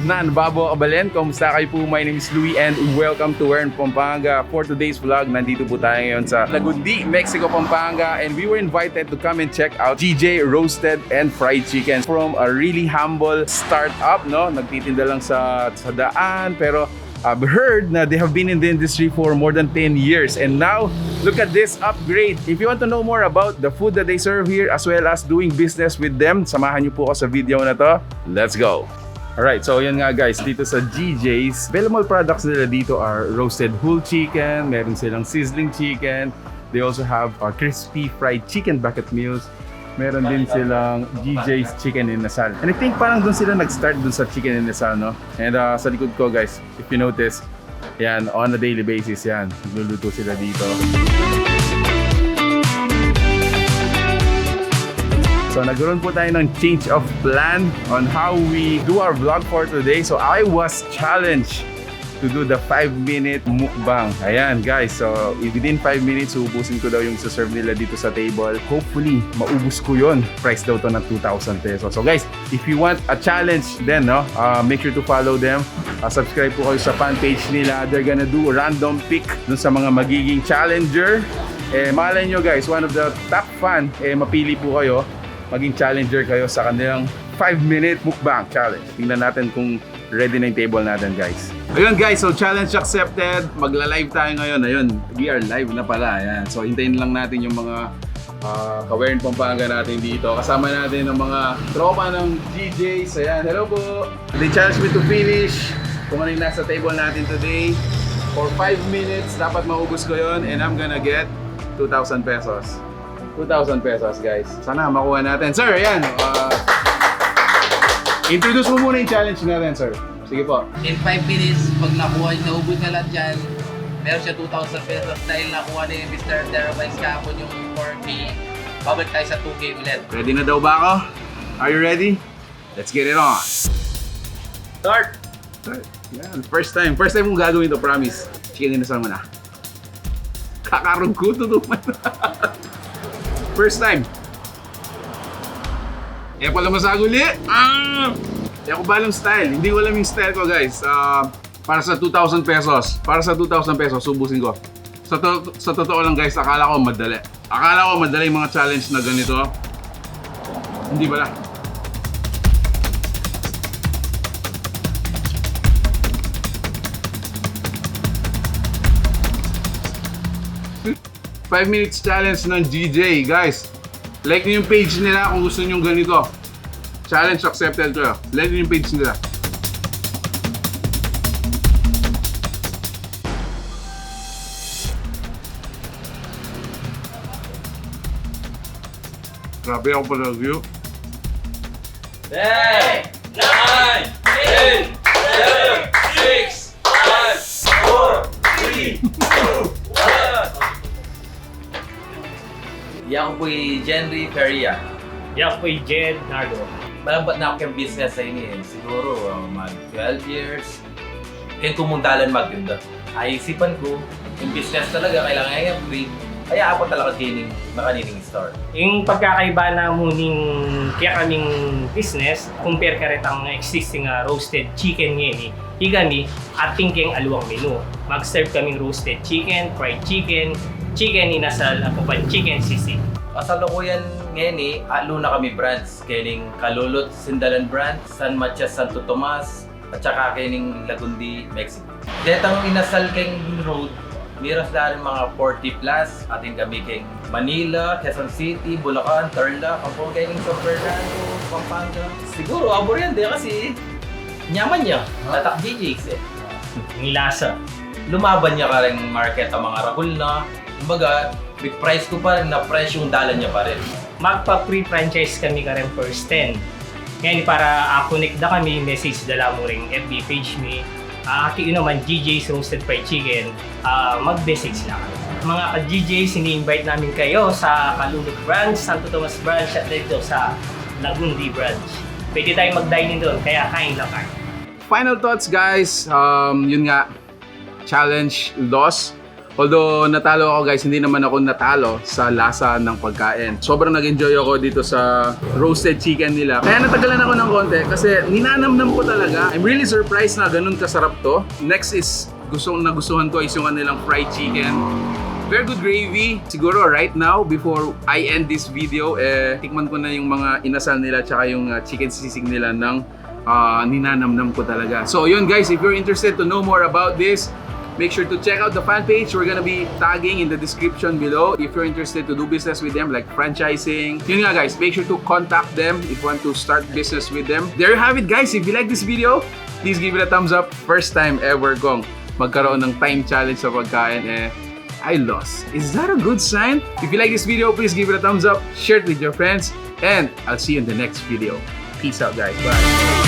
nan babo kabalen? Kumusta kayo po? My name is Louie and welcome to Pampanga. For today's vlog, nandito po tayo ngayon sa Lagundi, Mexico, Pampanga, and we were invited to come and check out GJ Roasted and Fried Chicken from a really humble startup, no? Nagtitinda lang sa daan, pero I've heard na they have been in the industry for more than 10 years, and now look at this upgrade. If you want to know more about the food that they serve here as well as doing business with them, samahan niyo po ako sa video na to. Let's go! Alright, so yan nga guys, dito sa GJ's, available products nila dito are roasted whole chicken, meron silang sizzling chicken, they also have crispy fried chicken bucket meals, meron din silang GJ's Chicken Inasal. And I think parang doon sila nag-start doon sa Chicken Inasal, no? And sa likod ko guys, if you notice, yan, on a daily basis yan, nagluluto sila dito. So nagkaroon po tayo ng change of plan on how we do our vlog for today. So I was challenged to do the 5-minute mukbang. Ayan guys, so within 5 minutes, uubusin ko daw yung serve nila dito sa table. Hopefully, maubos ko yun. Price daw to na 2,000 pesos. So guys, if you want a challenge then, no, make sure to follow them. Subscribe po kayo sa fan page nila. They're gonna do a random pick dun sa mga magiging challenger. Malay nyo guys, one of the top fan, mapili po kayo. Maging challenger kayo sa kanilang 5-minute mukbang challenge. Tingnan natin kung ready na yung table natin guys. Ayun guys, so challenge accepted. Magla-live tayo ngayon. Ayun, we are live na pala. Ayan. So hintayin lang natin yung mga kawerin Pampanga natin dito. Kasama natin ang mga tropa ng GJ's. Ayan, hello po. They challenged me to finish kung ano yung nasa table natin today. For 5 minutes, dapat maubos ko yun. And I'm gonna get 2,000 pesos. 2,000 pesos guys. Sana makuha natin. Sir, ayan. Introduce mo muna yung challenge natin, sir. Sige po. In 5 minutes, pag nakuha, naubos na lang dyan, meron siya 2,000 pesos dahil nakuha ni Mr. Terabytes kahapon yung 4K. Babalik tayo sa 2K ulit. Ready na daw ba ako? Are you ready? Let's get it on. Start! Yan, first time kong gagawin ito, promise. Chicken inasal mo na. Kakarog ko, tutuman. First time. Kaya pala masaguli. Kaya ko balang style. Hindi ko alam yung style ko guys. Para sa 2,000 pesos. Para sa 2,000 pesos, subusin ko. Sa totoo lang guys, akala ko madali. Akala ko madali yung mga challenge na ganito. Hindi pala. Five minutes challenge ng GJ, guys. Like nyo yung page nila kung gusto nyo ganito. Challenge accepted ko. Like nyo yung page nila. Grabe ako pala review. 10, 9, 8, 7, 6, 5, 4, 3, 2, 1. Yan po yung Jenry Peria. Yan po yung Jed Nardo. Malabat na ako yung business sa inyo. Siguro mag 12 years. Kaya kumundalan magtinda. Ayisipan ko, yung business talaga kailangan i-upgrade. Kaya ako talaga makanining store. Yung pagkakaiba na muning kaya kaming business, compare ka rin ang existing roasted chicken ngayon. Higami, ating keng aluang menu. Mag-serve kaming roasted chicken, fried chicken, chicken inasal, at chicken sisig. Kasalukuyan ngayon alo na kami branch. Kaining Calulut Branch, San Matias, Sto.tomas, at saka kaining Lagundi, Mexico. Detang inasal keng road, miras na rin mga 40 plus. Ating kami keng Manila, Quezon City, Bulacan, Tarlac, kapag kaining San Fernando, Pampanga. Siguro, abor yan din kasi nyaman niya. Tatak GJ's Yung lasa. Lumaban niya ka rin market ang mga ragul na. Kumbaga, big price ko pa rin na price yung dalan niya pa rin. Magpa-pre-franchise kami ka rin first 10. Ngayon para connect na kami, message dala mo rin FB page me. Aki yun naman, GJ's Roasted Fried Chicken, mag-message lang. Mga ka-GJ's, ini-invite namin kayo sa Calulut Branch, Sto.tomas Branch at dito sa Lagundi Branch. Pwede tayong mag-dine in doon, kaya kain lang kayo. Final thoughts guys, yun nga, challenge loss. Although natalo ako guys, hindi naman ako natalo sa lasa ng pagkain. Sobrang nag-enjoy ako dito sa roasted chicken nila. Kaya natagalan ako ng konti kasi ninanamnam ko talaga. I'm really surprised na ganun kasarap to. Next is nagustuhan ko is yung kanilang fried chicken. Very good gravy. Siguro right now, before I end this video, tikman ko na yung mga inasal nila tsaka yung chicken sisig nila ng ninanamnam ko talaga. So yun guys, if you're interested to know more about this, make sure to check out the fan page. We're gonna be tagging in the description below if you're interested to do business with them, like franchising. Yun nga guys, make sure to contact them if you want to start business with them. There you have it guys. If you like this video, please give it a thumbs up. First time ever kong magkaroon ng time challenge sa pagkain, I lost. Is that a good sign? If you like this video, please give it a thumbs up, share it with your friends, and I'll see you in the next video. Peace out guys. Bye.